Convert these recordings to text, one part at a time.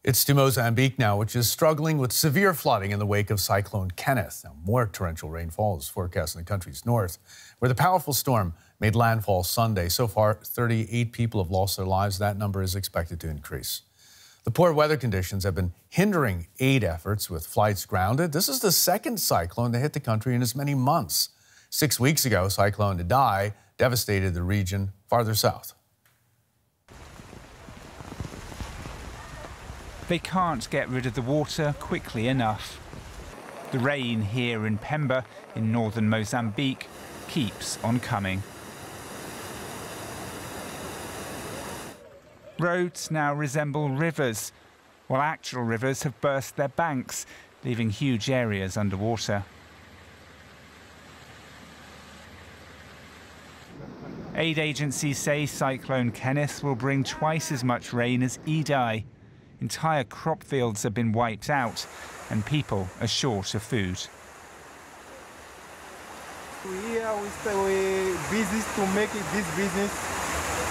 It's to Mozambique now, which is struggling with severe flooding in the wake of Cyclone Kenneth. Now, more torrential rainfall is forecast in the country's north, where the powerful storm made landfall Sunday. So far, 38 people have lost their lives. That number is expected to increase. The poor weather conditions have been hindering aid efforts, with flights grounded. This is the second cyclone to hit the country in as many months. 6 weeks ago, Cyclone Idai devastated the region farther south. They can't get rid of the water quickly enough. The rain here in Pemba, in northern Mozambique, keeps on coming. Roads now resemble rivers, while actual rivers have burst their banks, leaving huge areas underwater. Aid agencies say Cyclone Kenneth will bring twice as much rain as Idai. Entire crop fields have been wiped out, and people are short of food. We stay busy to make this business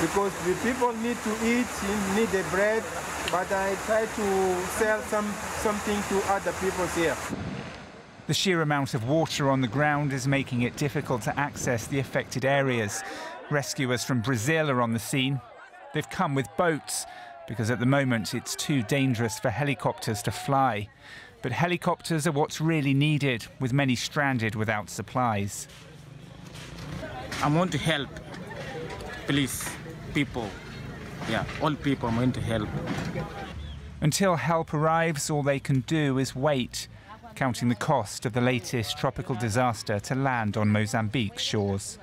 because the people need to eat, need the bread, but I try to sell something to other people here. The sheer amount of water on the ground is making it difficult to access the affected areas. Rescuers from Brazil are on the scene. They've come with boats, because at the moment it's too dangerous for helicopters to fly. But helicopters are what's really needed, with many stranded without supplies. I want to help, please, people. Yeah, all people I want to help. Until help arrives, all they can do is wait, counting the cost of the latest tropical disaster to land on Mozambique's shores.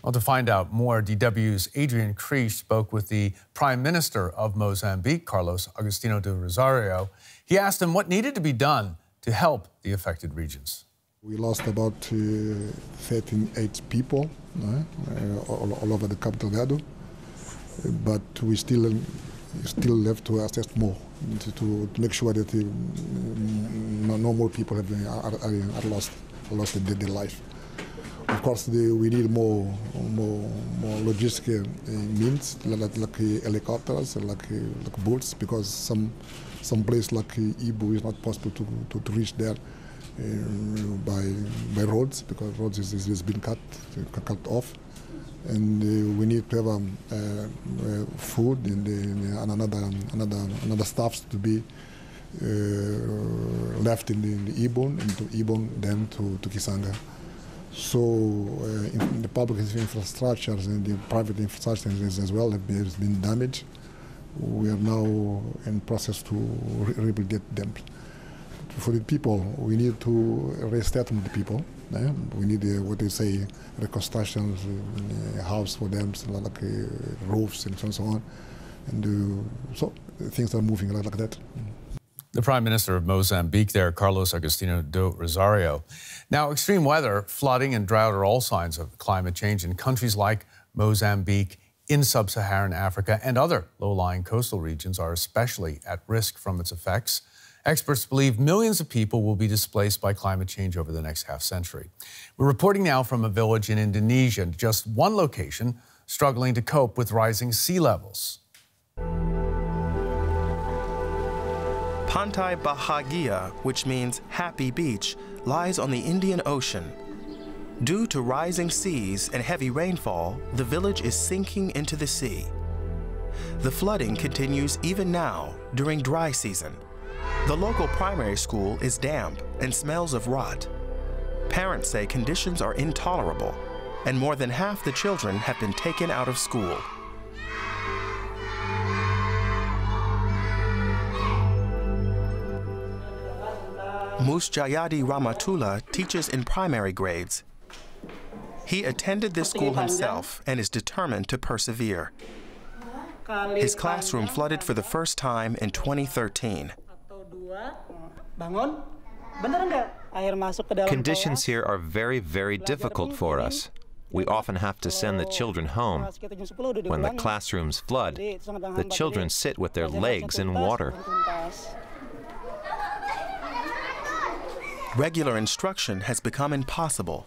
Well, to find out more, DW's Adrian Kriege spoke with the Prime Minister of Mozambique, Carlos Agostinho do Rosario. He asked him what needed to be done to help the affected regions. We lost about 38 people all over the capital, Gado, but we still have to assess more to make sure that no more people are lost their life. Of course, we need more logistic means, like helicopters, like boats, because some place like Ibu is not possible to reach there by roads, because roads is been cut off, and we need to have food and another stuff to be left in the Ibon, and to Ibon, then to Kisanga. So in the public infrastructures and the private infrastructures as well have been damaged. We are now in process to rebuild them. For the people, we need to resettlement the people. We need what they say, reconstruction, house for them, so like roofs and so on. And so things are moving like that. The Prime Minister of Mozambique there, Carlos Agostinho do Rosario. Now, extreme weather, flooding and drought are all signs of climate change in countries like Mozambique, in Sub-Saharan Africa, and other low-lying coastal regions are especially at risk from its effects. Experts believe millions of people will be displaced by climate change over the next half-century. We're reporting now from a village in Indonesia, just one location struggling to cope with rising sea levels. Pantai Bahagia, which means happy beach, lies on the Indian Ocean. Due to rising seas and heavy rainfall, the village is sinking into the sea. The flooding continues even now during dry season. The local primary school is damp and smells of rot. Parents say conditions are intolerable, and more than half the children have been taken out of school. Musjayadi Ramatullah teaches in primary grades. He attended this school himself and is determined to persevere. His classroom flooded for the first time in 2013. Conditions here are very, very difficult for us. We often have to send the children home. When the classrooms flood, the children sit with their legs in water. Regular instruction has become impossible.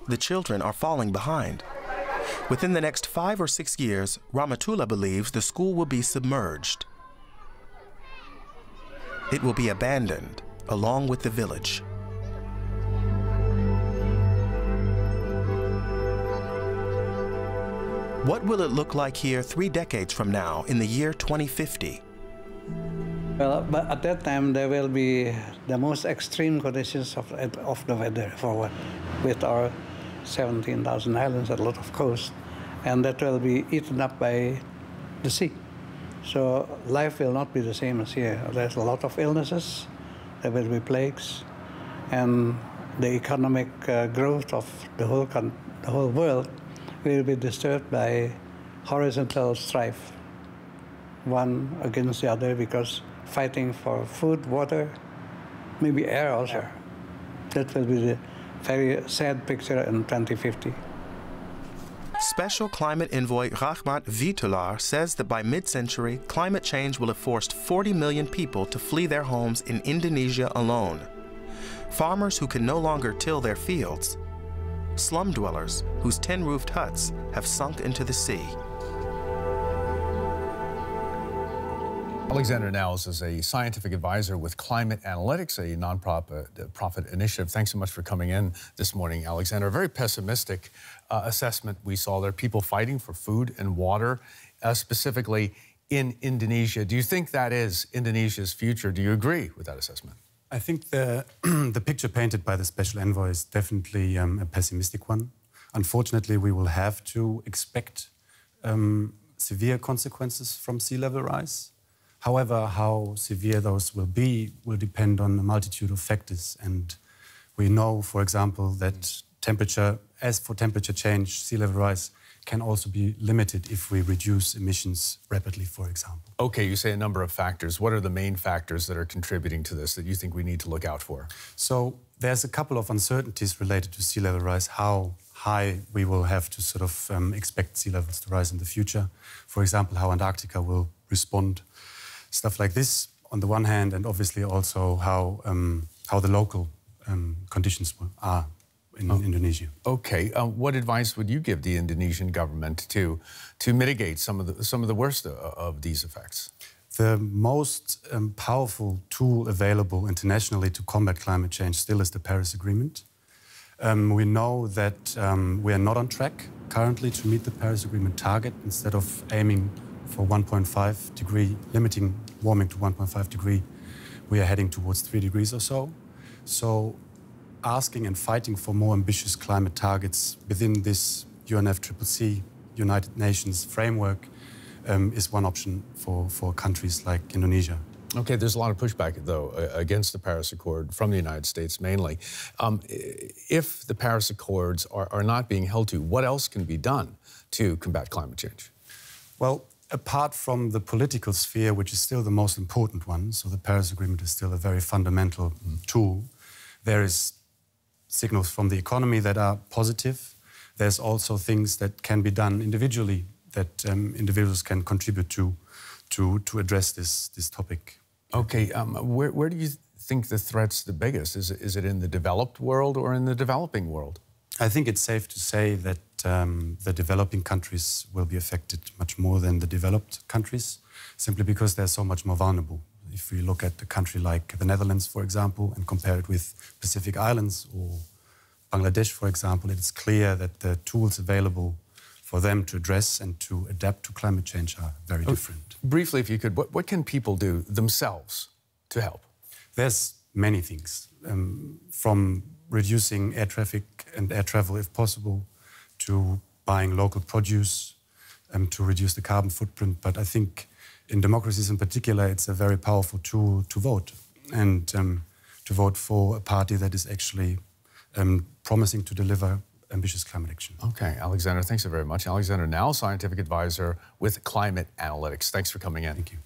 The children are falling behind. Within the next 5 or 6 years, Ramatullah believes the school will be submerged. it will be abandoned, along with the village. What will it look like here 3 decades from now, in the year 2050? Well, but at that time, there will be the most extreme conditions of the weather forward, with our 17,000 islands, a lot of coast, and that will be eaten up by the sea. So life will not be the same as here. There's a lot of illnesses, there will be plagues, and the economic growth of the whole world will be disturbed by horizontal strife, one against the other, because fighting for food, water, maybe air also. That will be the very sad picture in 2050. Special climate envoy Rahmat Witoelaar says that by mid-century, climate change will have forced 40 million people to flee their homes in Indonesia alone. Farmers who can no longer till their fields, slum dwellers whose tin-roofed huts have sunk into the sea. Alexander Nels is a scientific advisor with Climate Analytics, a non-profit initiative. Thanks so much for coming in this morning, Alexander. A very pessimistic assessment we saw there. People fighting for food and water, specifically in Indonesia. Do you think that is Indonesia's future? Do you agree with that assessment? I think the picture painted by the special envoy is definitely a pessimistic one. Unfortunately, we will have to expect severe consequences from sea level rise. However, how severe those will be will depend on a multitude of factors. And we know, for example, that as for temperature change, sea level rise can also be limited if we reduce emissions rapidly, for example. Okay, you say a number of factors. What are the main factors that are contributing to this that you think we need to look out for? So there's a couple of uncertainties related to sea level rise, how high we will have to sort of expect sea levels to rise in the future. For example, how Antarctica will respond. Stuff like this on the one hand, and obviously also how the local conditions are in Indonesia. Okay, what advice would you give the Indonesian government to mitigate some of the worst of these effects? The most powerful tool available internationally to combat climate change still is the Paris Agreement. We know that we are not on track currently to meet the Paris Agreement target. Instead of aiming for 1.5 degree, limiting warming to 1.5 degree, we are heading towards 3 degrees or so. So asking and fighting for more ambitious climate targets within this UNFCCC, United Nations framework, is one option for countries like Indonesia. Okay, there's a lot of pushback, though, against the Paris Accord from the United States mainly. If the Paris Accords are not being held to, what else can be done to combat climate change? Well, apart from the political sphere, which is still the most important one, so the Paris Agreement is still a very fundamental tool, there is signals from the economy that are positive. There's also things that can be done individually, that individuals can contribute to address this topic. Okay, where do you think the threat's the biggest? Is it in the developed world or in the developing world? I think it's safe to say that the developing countries will be affected much more than the developed countries, simply because they're so much more vulnerable. If we look at a country like the Netherlands, for example, and compare it with Pacific Islands or Bangladesh, for example, it's clear that the tools available for them to address and to adapt to climate change are very different. Briefly, if you could, what can people do themselves to help? There's many things, from reducing air traffic and air travel if possible, to buying local produce, to reduce the carbon footprint. But I think in democracies in particular, it's a very powerful tool to vote, and to vote for a party that is actually promising to deliver ambitious climate action. Okay, Alexander, thanks so very much. Alexander Nels, scientific advisor with Climate Analytics. Thanks for coming in. Thank you.